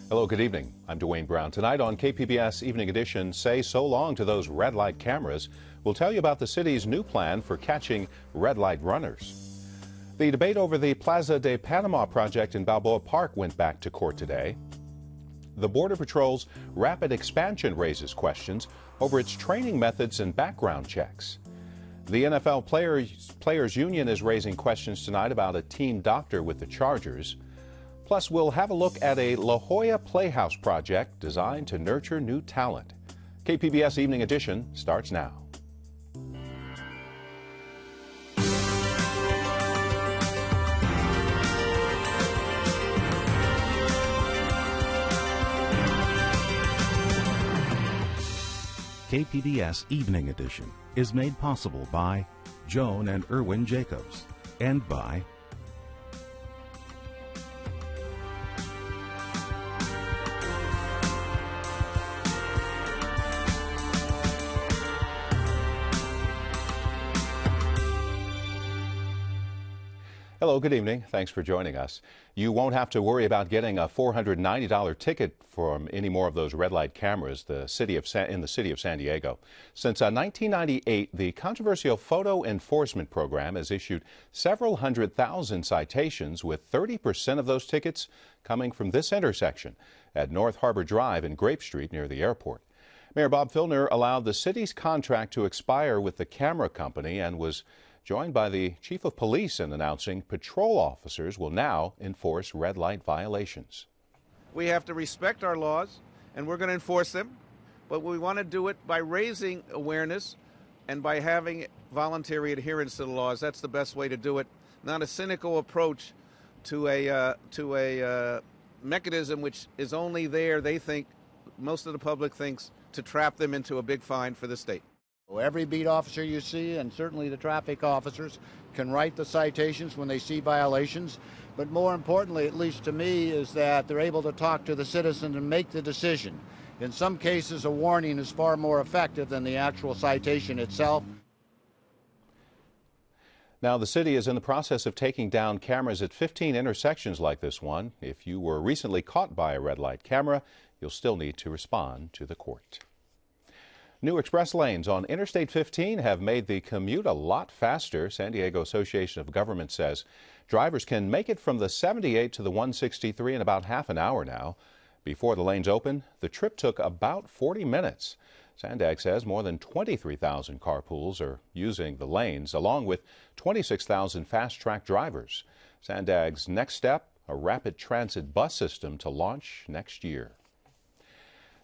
Hello, good evening. I'm Dwayne Brown. Tonight on KPBS Evening Edition, say so long to those red light cameras. We'll tell you about the city's new plan for catching red light runners. The debate over the Plaza de Panama project in Balboa Park went back to court today. The Border Patrol's rapid expansion raises questions over its training methods and background checks. The NFL Players Union is raising questions tonight about a team doctor with the Chargers. Plus, we'll have a look at a La Jolla Playhouse project designed to nurture new talent. KPBS Evening Edition starts now. KPBS Evening Edition is made possible by Joan and Irwin Jacobs and by Hello, good evening. Thanks for joining us. You won't have to worry about getting a $490 ticket from any more of those red light cameras in the city of San Diego. Since 1998, the controversial photo enforcement program has issued several 100,000 citations, with 30% of those tickets coming from this intersection at North Harbor Drive and Grape Street near the airport. Mayor Bob Filner allowed the city's contract to expire with the camera company and was joined by the chief of police in announcing patrol officers will now enforce red light violations. We have to respect our laws, and we're going to enforce them, but we want to do it by raising awareness and by having voluntary adherence to the laws. That's the best way to do it, not a cynical approach to a mechanism which is only there, they think, most of the public thinks, to trap them into a big fine for the state. Every beat officer you see, and certainly the traffic officers, can write the citations when they see violations. But more importantly, at least to me, is that they're able to talk to the citizen and make the decision. In some cases, a warning is far more effective than the actual citation itself. Now, the city is in the process of taking down cameras at 15 intersections like this one. If you were recently caught by a red light camera, you'll still need to respond to the court. New express lanes on Interstate 15 have made the commute a lot faster. San Diego Association of Government says drivers can make it from the 78 to the 163 in about half an hour now. Before the lanes opened, the trip took about 40 minutes. SANDAG says more than 23,000 carpools are using the lanes, along with 26,000 fast-track drivers. SANDAG's next step, a rapid transit bus system to launch next year.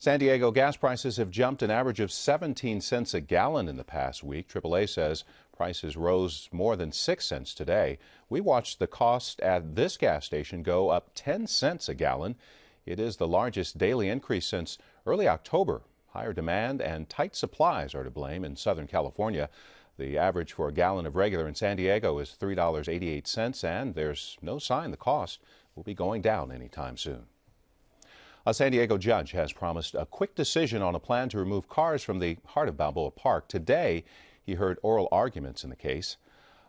San Diego gas prices have jumped an average of 17 cents a gallon in the past week. AAA says prices rose more than 6 cents today. We watched the cost at this gas station go up 10 cents a gallon. It is the largest daily increase since early October. Higher demand and tight supplies are to blame in Southern California. The average for a gallon of regular in San Diego is $3.88, and there's no sign the cost will be going down anytime soon. A San Diego judge has promised a quick decision on a plan to remove cars from the heart of Balboa Park. Today, he heard oral arguments in the case.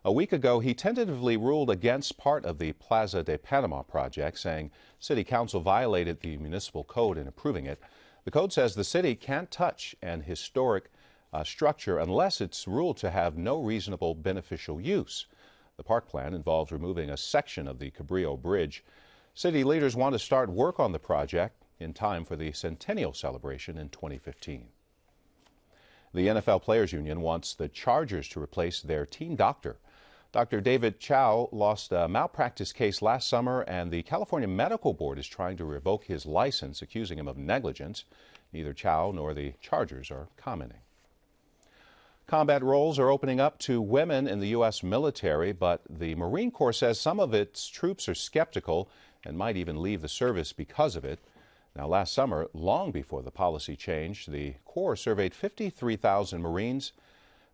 A week ago, he tentatively ruled against part of the Plaza de Panama project, saying City Council violated the municipal code in approving it. The code says the city can't touch an historic structure unless it's ruled to have no reasonable beneficial use. The park plan involves removing a section of the Cabrillo Bridge. City leaders want to start work on the project in time for the centennial celebration in 2015. The NFL Players Union wants the Chargers to replace their team doctor. Dr. David Chow lost a malpractice case last summer, and the California Medical Board is trying to revoke his license, accusing him of negligence. Neither Chow nor the Chargers are commenting. Combat roles are opening up to women in the U.S. military, but the Marine Corps says some of its troops are skeptical and might even leave the service because of it. Now, last summer, long before the policy changed, the Corps surveyed 53,000 Marines.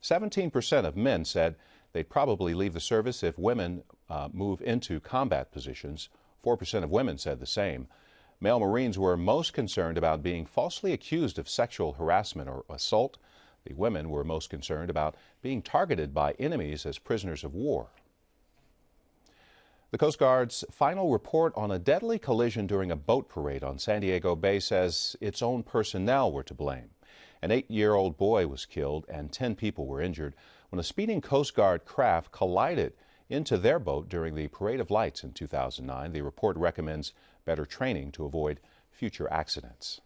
17% of men said they'd probably leave the service if women move into combat positions. 4% of women said the same. Male Marines were most concerned about being falsely accused of sexual harassment or assault. The women were most concerned about being targeted by enemies as prisoners of war. The Coast Guard's final report on a deadly collision during a boat parade on San Diego Bay says its own personnel were to blame. An 8-year-old boy was killed and 10 people were injured when a speeding Coast Guard craft collided into their boat during the Parade of Lights in 2009. The report recommends better training to avoid future accidents.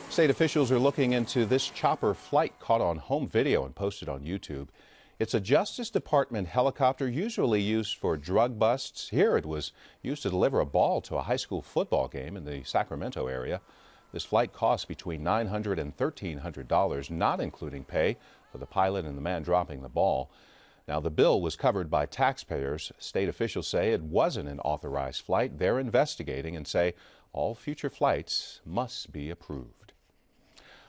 State officials are looking into this chopper flight caught on home video and posted on YouTube. It's a Justice Department helicopter usually used for drug busts. Here it was used to deliver a ball to a high school football game in the Sacramento area. This flight cost between $900 and $1,300, not including pay for the pilot and the man dropping the ball. Now, the bill was covered by taxpayers. State officials say it wasn't an authorized flight. They're investigating and say all future flights must be approved.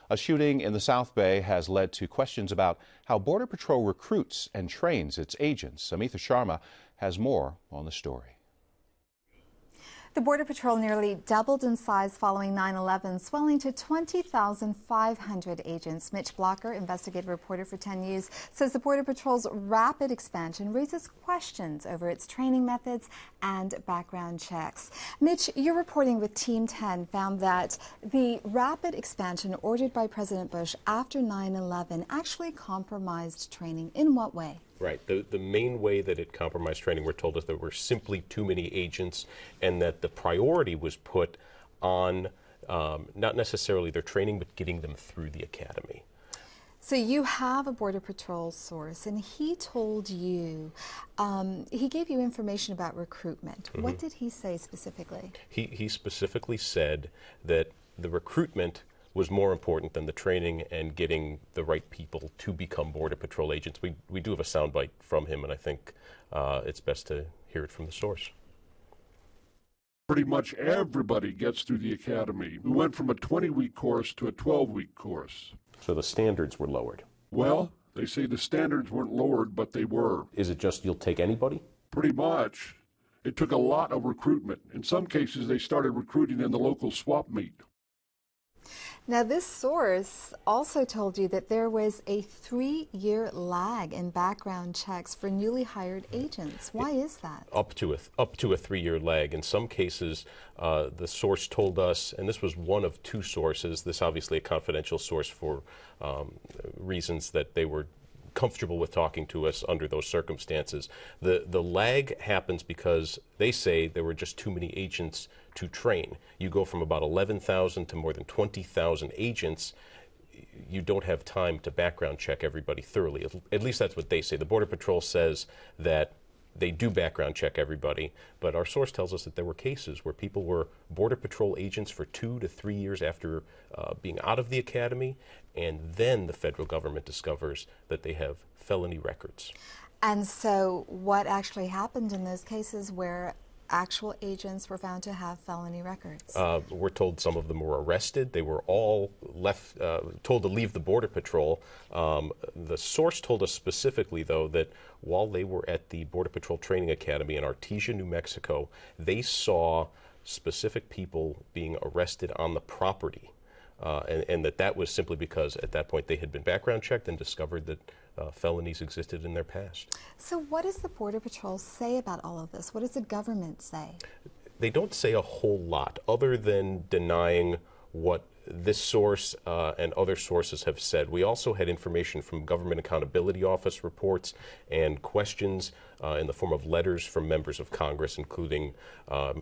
A shooting in the South Bay has led to questions about how Border Patrol recruits and trains its agents. Amitha Sharma has more on the story. The Border Patrol nearly doubled in size following 9/11, swelling to 20,500 agents. Mitch Blocker, investigative reporter for 10 News, says the Border Patrol's rapid expansion raises questions over its training methods and background checks. Mitch, your reporting with Team 10 found that the rapid expansion ordered by President Bush after 9/11 actually compromised training. In what way? Right. The main way that it compromised training, we're told, is there were simply too many agents, and that the priority was put on not necessarily their training, but getting them through the academy. So you have a Border Patrol source, and he told you, he gave you information about recruitment. Mm-hmm. What did he say specifically? He specifically said that the recruitment was more important than the training and getting the right people to become Border Patrol agents. We do have a soundbite from him, and I think it's best to hear it from the source. Pretty much everybody gets through the academy. We went from a 20-week course to a 12-week course. So the standards were lowered? Well, they say the standards weren't lowered, but they were. Is it just you'll take anybody? Pretty much. It took a lot of recruitment. In some cases, they started recruiting in the local swap meet. Now, this source also told you that there was a 3-year lag in background checks for newly hired agents. Why is that? Up to a 3-year lag. In some cases, the source told us, and this was one of 2 sources, this obviously a confidential source for reasons that they were comfortable with talking to us under those circumstances. The lag happens because they say there were just too many agents to train. You go from about 11,000 to more than 20,000 agents. You don't have time to background check everybody thoroughly. At least that's what they say. The Border Patrol says that they do background check everybody, but our source tells us that there were cases where people were Border Patrol agents for 2 to 3 years after being out of the academy, and then the federal government discovers that they have felony records. And so what actually happened in those cases where actual agents were found to have felony records? We're told some of them were arrested. They were all told to leave the Border Patrol. The source told us specifically, though, that while they were at the Border Patrol Training Academy in Artesia, New Mexico, they saw specific people being arrested on the property. And that was simply because at that point they had been background checked and discovered that felonies existed in their past. So what does the Border Patrol say about all of this? What does the government say? They don't say a whole lot other than denying what this source and other sources have said. We also had information from Government Accountability Office reports and questions in the form of letters from members of Congress, including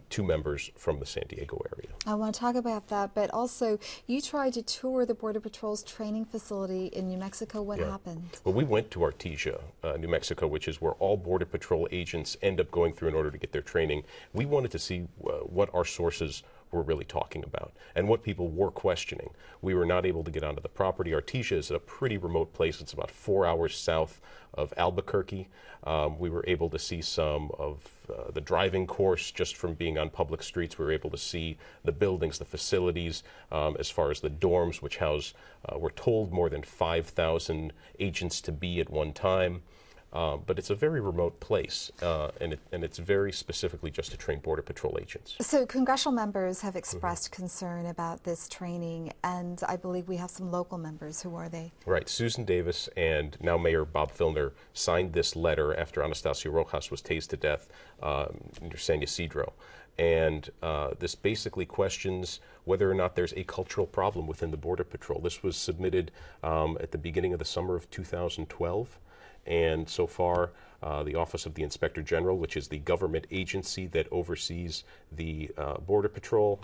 2 members from the San Diego area. I want to talk about that, but also you tried to tour the Border Patrol's training facility in New Mexico. What happened? Well, we went to Artesia, New Mexico, which is where all Border Patrol agents end up going through in order to get their training. We wanted to see what our sources were really talking about and what people were questioning. We were not able to get onto the property. Artesia is a pretty remote place. It's about 4 hours south of Albuquerque. We were able to see some of the driving course just from being on public streets. We were able to see the buildings, the facilities, as far as the dorms, which house, we're told, more than 5,000 agents to be at one time. but it's a very remote place, and it's very specifically just to train Border Patrol agents. So congressional members have expressed concern about this training, and I believe we have some local members. Who are they? Right. Susan Davis and now Mayor Bob Filner signed this letter after Anastasio Rojas was tased to death near San Ysidro. And this basically questions whether or not there's a cultural problem within the Border Patrol. This was submitted at the beginning of the summer of 2012. And so far, the Office of the Inspector General, which is the government agency that oversees the Border Patrol,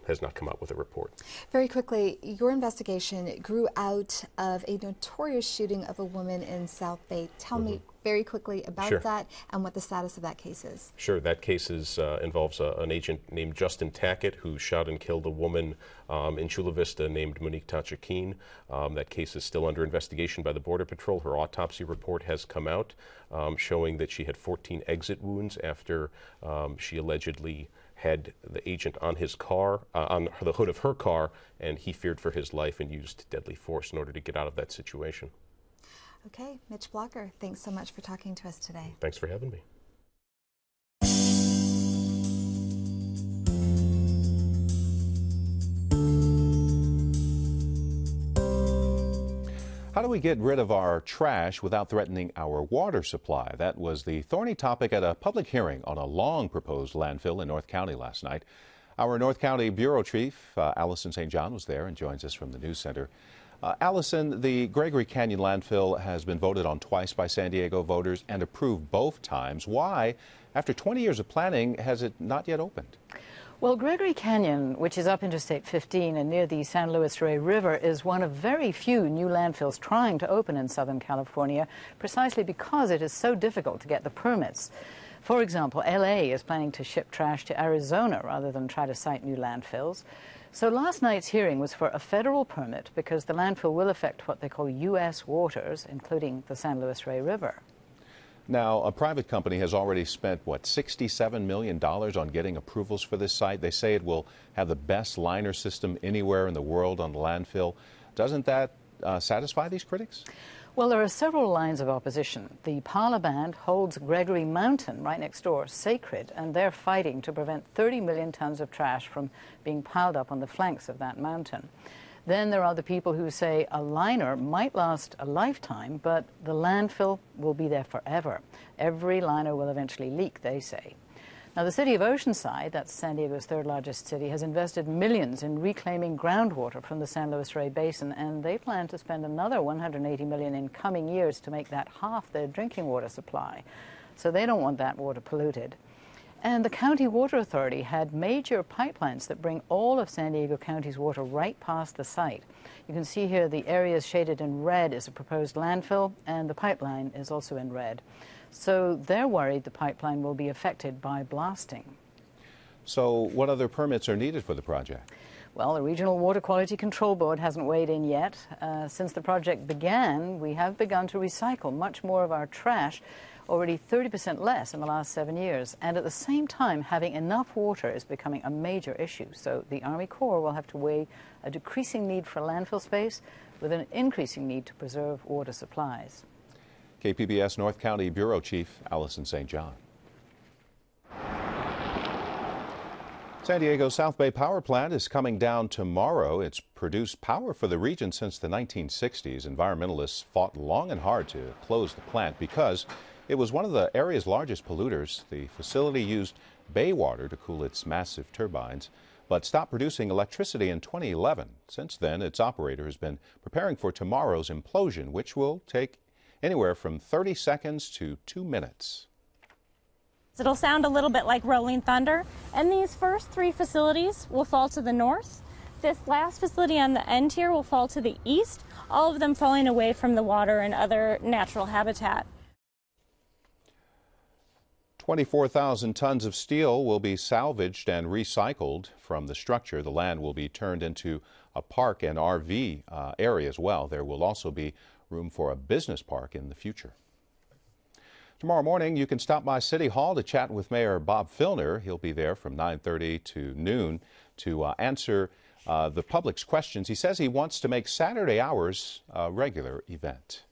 has not come out with a report. Very quickly, your investigation grew out of a notorious shooting of a woman in South Bay. Tell me very quickly about that and what the status of that case is. Sure. That case involves an agent named Justin Tackett who shot and killed a woman in Chula Vista named Monique Tachakeen. That case is still under investigation by the Border Patrol. Her autopsy report has come out showing that she had 14 exit wounds after she allegedly had the agent on his car, on the hood of her car, and he feared for his life and used deadly force in order to get out of that situation. Okay, Mitch Blocker, thanks so much for talking to us today. Thanks for having me. How do we get rid of our trash without threatening our water supply? That was the thorny topic at a public hearing on a long proposed landfill in North County last night. Our North County Bureau Chief, Allison St. John, was there and joins us from the News Center. Allison, the Gregory Canyon landfill has been voted on twice by San Diego voters and approved both times. Why, after 20 years of planning, has it not yet opened? Well, Gregory Canyon, which is up Interstate 15 and near the San Luis Rey River, is one of very few new landfills trying to open in Southern California, precisely because it is so difficult to get the permits. For example, LA is planning to ship trash to Arizona rather than try to site new landfills. So last night's hearing was for a federal permit because the landfill will affect what they call U.S. waters, including the San Luis Rey River. Now, a private company has already spent, what, $67 million on getting approvals for this site. They say it will have the best liner system anywhere in the world on the landfill. Doesn't that satisfy these critics? Well, there are several lines of opposition. The Parla Band holds Gregory Mountain, right next door, sacred, and they're fighting to prevent 30 million tons of trash from being piled up on the flanks of that mountain. Then there are the people who say a liner might last a lifetime, but the landfill will be there forever. Every liner will eventually leak, they say. Now, the city of Oceanside, that's San Diego's third largest city, has invested millions in reclaiming groundwater from the San Luis Rey Basin, and they plan to spend another $180 million in coming years to make that half their drinking water supply. So they don't want that water polluted. And the County Water Authority had major pipelines that bring all of San Diego County's water right past the site. You can see here the areas shaded in red is a proposed landfill, and the pipeline is also in red. So they're worried the pipeline will be affected by blasting. So what other permits are needed for the project? Well, the Regional Water Quality Control Board hasn't weighed in yet. Since the project began, we have begun to recycle much more of our trash, already 30% less in the last 7 years. And at the same time, having enough water is becoming a major issue. So the Army Corps will have to weigh a decreasing need for landfill space with an increasing need to preserve water supplies. KPBS North County Bureau Chief Allison St. John. San Diego's South Bay Power Plant is coming down tomorrow. It's produced power for the region since the 1960s. Environmentalists fought long and hard to close the plant because it was one of the area's largest polluters. The facility used bay water to cool its massive turbines, but stopped producing electricity in 2011. Since then, its operator has been preparing for tomorrow's implosion, which will take anywhere from 30 seconds to 2 minutes. It'll sound a little bit like rolling thunder, and these first three facilities will fall to the north. This last facility on the end here will fall to the east, all of them falling away from the water and other natural habitat. 24,000 tons of steel will be salvaged and recycled from the structure. The land will be turned into a park and RV area as well. There will also be room for a business park in the future. Tomorrow morning, you can stop by City Hall to chat with Mayor Bob Filner. He'll be there from 9:30 to noon to answer the public's questions. He says he wants to make Saturday hours a regular event.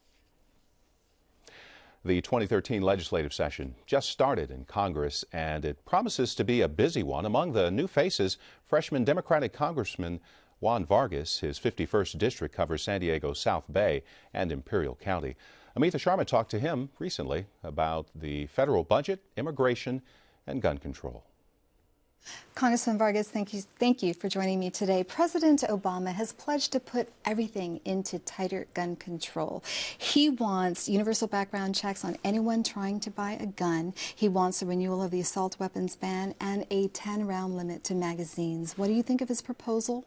The 2013 legislative session just started in Congress, and it promises to be a busy one. Among the new faces, freshman Democratic Congressman Juan Vargas. His 51st district covers San Diego's South Bay and Imperial County. Amita Sharma talked to him recently about the federal budget, immigration, and gun control. Congressman Vargas, thank you for joining me today. President Obama has pledged to put everything into tighter gun control. He wants universal background checks on anyone trying to buy a gun. He wants a renewal of the assault weapons ban and a 10-round limit to magazines. What do you think of his proposal,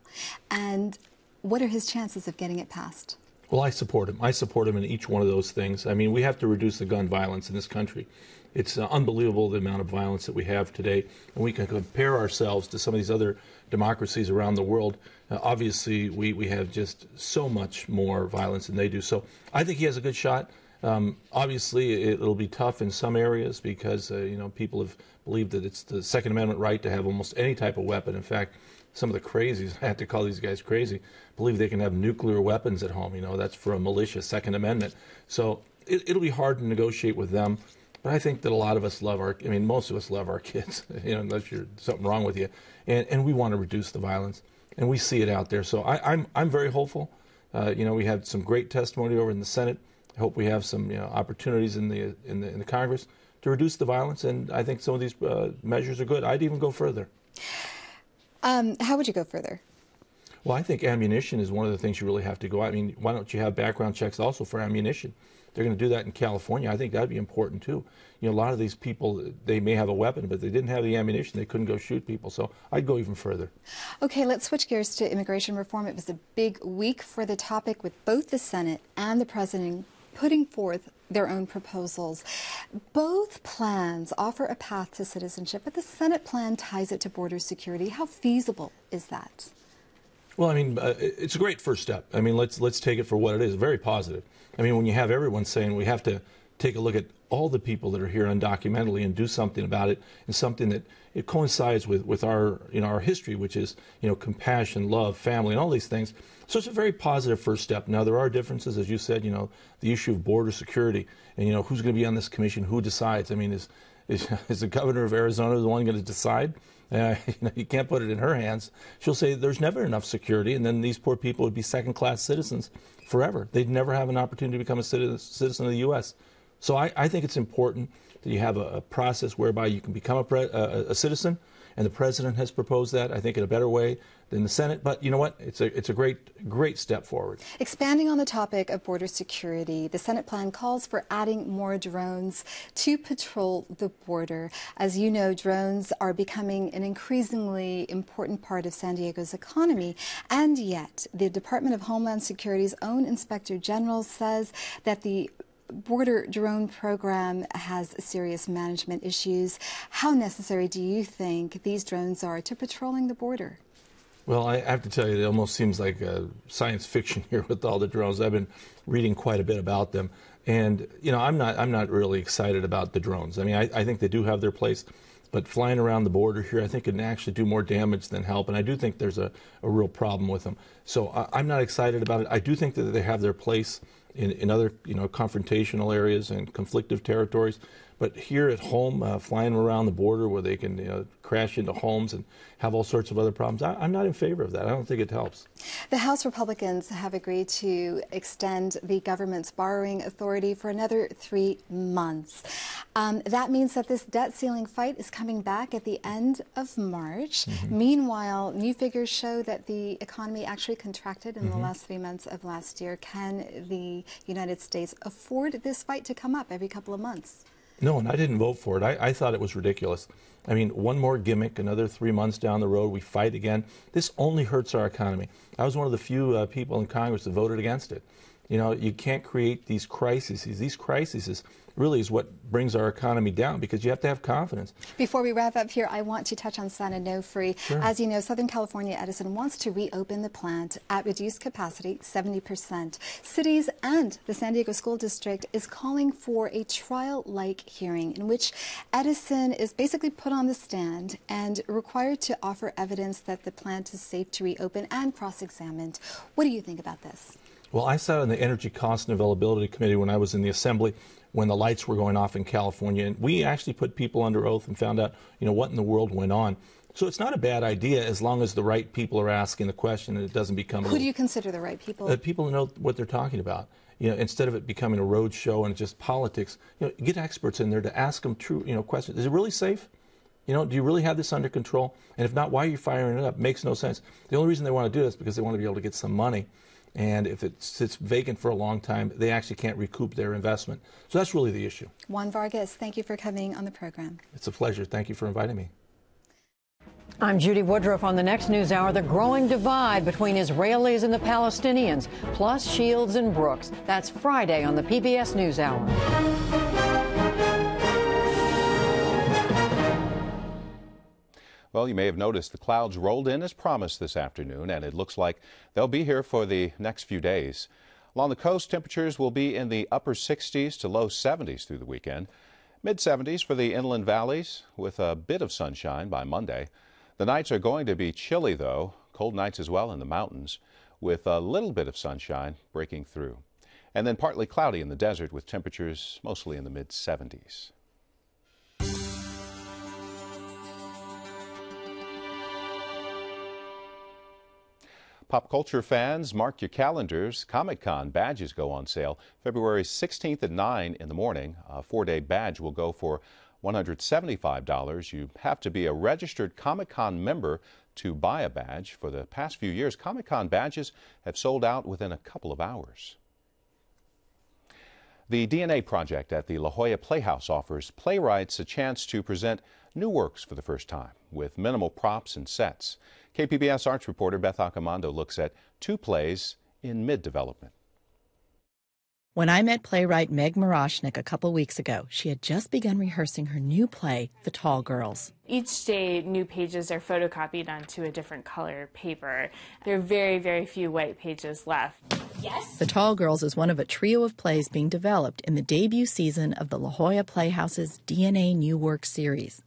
and what are his chances of getting it passed? Well, I support him. I support him in each one of those things. I mean, we have to reduce the gun violence in this country. It's unbelievable the amount of violence that we have today, and we can compare ourselves to some of these other democracies around the world. Obviously, we have just so much more violence than they do. So I think he has a good shot. Obviously, it'll be tough in some areas because people have believed that it's the Second Amendment right to have almost any type of weapon. In fact, some of the crazies, I have to call these guys crazy, believe they can have nuclear weapons at home. that's for a malicious Second Amendment. So it'll be hard to negotiate with them. But I think that a lot of us most of us love our kids, unless there's something wrong with you. And we want to reduce the violence. And we see it out there. So I'm very hopeful. We had some great testimony over in the Senate. I hope we have some opportunities in the Congress to reduce the violence. And I think some of these measures are good. I'd even go further. How would you go further? Well, I think ammunition is one of the things you really have to go. I mean, why don't you have background checks also for ammunition? They're going to do that in California. I think that would be important, too. A lot of these people, they may have a weapon, but they didn't have the ammunition. They couldn't go shoot people. So I'd go even further. Okay, let's switch gears to immigration reform. It was a big week for the topic, with both the Senate and the President putting forth their own proposals. Both plans offer a path to citizenship, but the Senate plan ties it to border security. How feasible is that? Well, it's a great first step. Let's take it for what it is. Very positive. When you have everyone saying we have to take a look at all the people that are here undocumented and do something about it, and something that it coincides with our our history, which is compassion, love, family, and all these things. So it's a very positive first step. Now there are differences, as you said. The issue of border security, and who's going to be on this commission, who decides. Is the governor of Arizona the one going to decide? You can't put it in her hands. She'll say there's never enough security, and then these poor people would be second-class citizens forever. They'd never have an opportunity to become a citizen of the U.S. So I think it's important that you have a process whereby you can become a citizen, and the President has proposed that, I think, in a better way than the Senate. But you know what? It's a great step forward. Expanding on the topic of border security, the Senate plan calls for adding more drones to patrol the border. As you know, drones are becoming an increasingly important part of San Diego's economy, and yet the Department of Homeland Security's own Inspector General says that the border drone program has serious management issues. How necessary do you think these drones are to patrolling the border? Well, I have to tell you, it almost seems like science fiction here with all the drones. I've been reading quite a bit about them, and I'm not really excited about the drones. I think they do have their place, but flying around the border here, I think it can actually do more damage than help, and I do think there's a real problem with them. So I'm not excited about it. I do think that they have their place in other confrontational areas and conflictive territories, but here at home, flying around the border where they can crash into homes and have all sorts of other problems, I'm not in favor of that. I don't think it helps. The House Republicans have agreed to extend the government's borrowing authority for another 3 months. That means that this debt ceiling fight is coming back at the end of March. Meanwhile, new figures show that the economy actually contracted in the last 3 months of last year. Can the United States afford this fight to come up every couple of months? No, and I didn't vote for it. I thought it was ridiculous. One more gimmick, another 3 months down the road, we fight again. This only hurts our economy. I was one of the few people in Congress that voted against it. You can't create these crises. These crises really is what brings our economy down, because you have to have confidence. Before we wrap up here, I want to touch on San Onofre. Sure. As you know, Southern California Edison wants to reopen the plant at reduced capacity, 70%. Cities and the San Diego School District is calling for a trial-like hearing in which Edison is basically put on the stand and required to offer evidence that the plant is safe to reopen and cross-examined. What do you think about this? Well, I sat on the Energy Cost and Availability Committee when I was in the Assembly. when the lights were going off in California. And we actually put people under oath and found out, what in the world went on. So it's not a bad idea as long as the right people are asking the question and it doesn't become... Who do you consider the right people? People who know what they're talking about. Instead of it becoming a road show and just politics, get experts in there to ask them true, questions. Is it really safe? Do you really have this under control? And if not, why are you firing it up? Makes no sense. The only reason they want to do this is because they want to be able to get some money. And if it sits vacant for a long time, they actually can't recoup their investment. So that's really the issue. Juan Vargas, thank you for coming on the program. It's a pleasure. Thank you for inviting me. I'm Judy Woodruff. On the next news hour, the growing divide between Israelis and the Palestinians, plus Shields and Brooks. That's Friday on the PBS NewsHour. Well, you may have noticed the clouds rolled in as promised this afternoon, and it looks like they'll be here for the next few days. Along the coast, temperatures will be in the upper 60s to low 70s through the weekend. Mid-70s for the inland valleys, with a bit of sunshine by Monday. The nights are going to be chilly, though, cold nights as well in the mountains, with a little bit of sunshine breaking through. And then partly cloudy in the desert, with temperatures mostly in the mid-70s. Pop culture fans, mark your calendars. Comic-Con badges go on sale February 16th at 9 in the morning. A 4-day badge will go for $175. You have to be a registered Comic-Con member to buy a badge. For the past few years, Comic-Con badges have sold out within a couple of hours. The DNA Project at the La Jolla Playhouse offers playwrights a chance to present new works for the first time with minimal props and sets. KPBS arts reporter Beth Accomando looks at 2 plays in mid-development. When I met playwright Meg Moroshnik a couple weeks ago, she had just begun rehearsing her new play, The Tall Girls. Each day, new pages are photocopied onto a different color paper. There are very, very few white pages left. Yes? The Tall Girls is one of a trio of plays being developed in the debut season of the La Jolla Playhouse's DNA New Work series.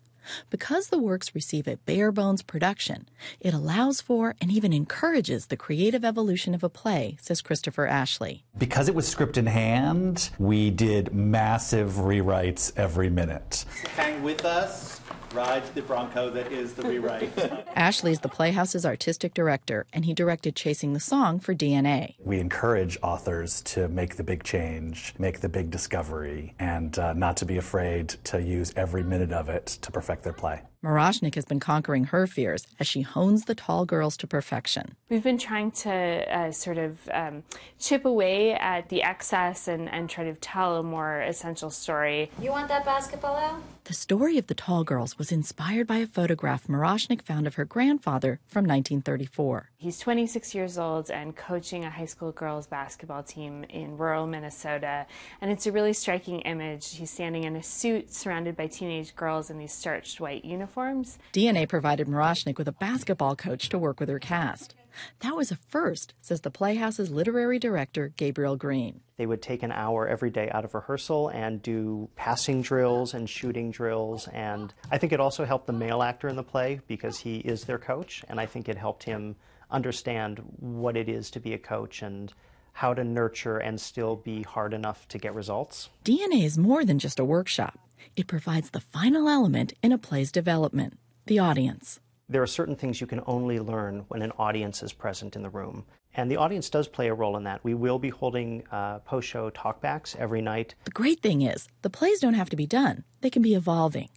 Because the works receive a bare-bones production, it allows for and even encourages the creative evolution of a play, says Christopher Ashley. Because it was script in hand, we did massive rewrites every minute. Hang with us. Ride the Bronco that is the rewrite. Ashley is the Playhouse's artistic director, and he directed Chasing the Song for DNA. We encourage authors to make the big change, make the big discovery, and not to be afraid to use every minute of it to perfect their play. Moroshnik has been conquering her fears as she hones The Tall Girls to perfection. We've been trying to chip away at the excess and try to tell a more essential story. You want that basketball out? The story of The Tall Girls was inspired by a photograph Moroshnik found of her grandfather from 1934. He's 26 years old and coaching a high school girls basketball team in rural Minnesota. And it's a really striking image. He's standing in a suit surrounded by teenage girls in these starched white uniforms. DNA provided Moroshnik with a basketball coach to work with her cast. That was a first, says the Playhouse's literary director, Gabriel Green. They would take an hour every day out of rehearsal and do passing drills and shooting drills. And I think it also helped the male actor in the play because he is their coach. And I think it helped him understand what it is to be a coach and how to nurture and still be hard enough to get results. DNA is more than just a workshop. It provides the final element in a play's development, the audience. There are certain things you can only learn when an audience is present in the room. And the audience does play a role in that. We will be holding post-show talkbacks every night. The great thing is, the plays don't have to be done. They can be evolving.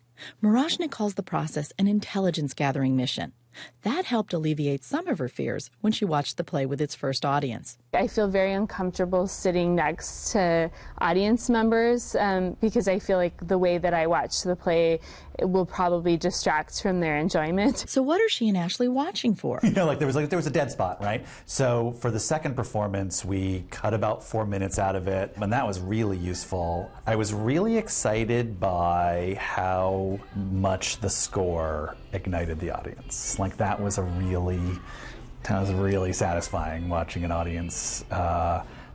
Moroshnik calls the process an intelligence-gathering mission. That helped alleviate some of her fears when she watched the play with its first audience. I feel very uncomfortable sitting next to audience members because I feel like the way that I watch the play will probably distract from their enjoyment. So what are she and Ashley watching for? There was a dead spot, right? So for the second performance, we cut about 4 minutes out of it, and that was really useful. I was really excited by how much the score ignited the audience. That was really satisfying, watching an audience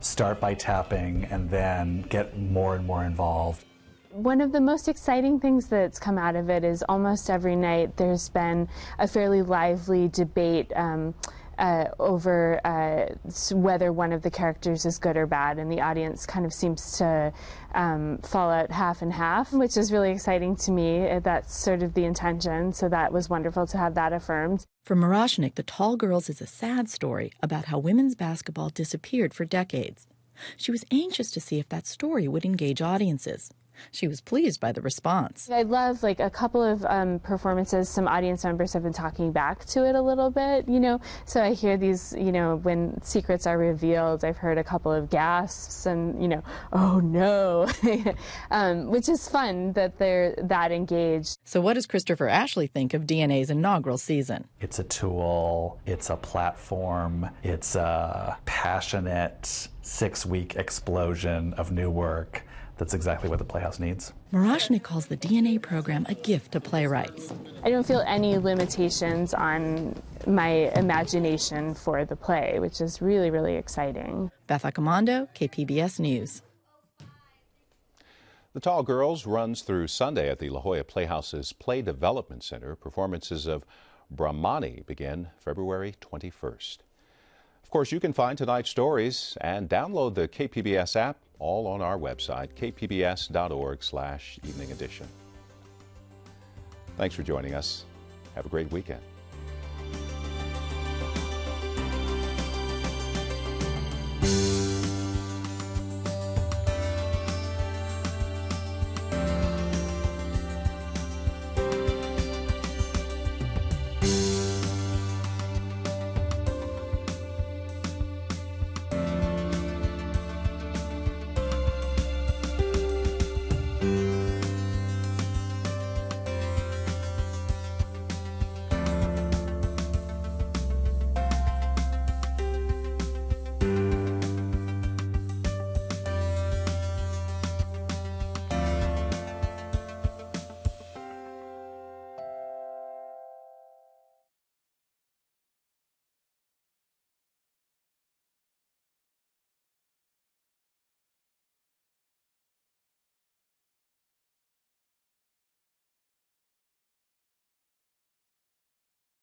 start by tapping and then get more and more involved. One of the most exciting things that's come out of it is almost every night there's been a fairly lively debate over whether one of the characters is good or bad, and the audience kind of seems to fall out half and half, which is really exciting to me. That's sort of the intention, so that was wonderful to have that affirmed. For Miroshnik, The Tall Girls is a sad story about how women's basketball disappeared for decades. She was anxious to see if that story would engage audiences. She was pleased by the response. I love, like, a couple of performances. Some audience members have been talking back to it a little bit, you know. So I hear these, you know, when secrets are revealed, I've heard a couple of gasps and, you know, oh no, which is fun that they're that engaged. So what does Christopher Ashley think of DNA's inaugural season? It's a tool, it's a platform, it's a passionate 6-week explosion of new work. That's exactly what the Playhouse needs. Miroshnik calls the DNA program a gift to playwrights. I don't feel any limitations on my imagination for the play, which is really, really exciting. Beth Accomando, KPBS News. The Tall Girls runs through Sunday at the La Jolla Playhouse's Play Development Center. Performances of Brahmani begin February 21st. Of course, you can find tonight's stories and download the KPBS app, all on our website, kpbs.org/evening edition. Thanks for joining us. Have a great weekend.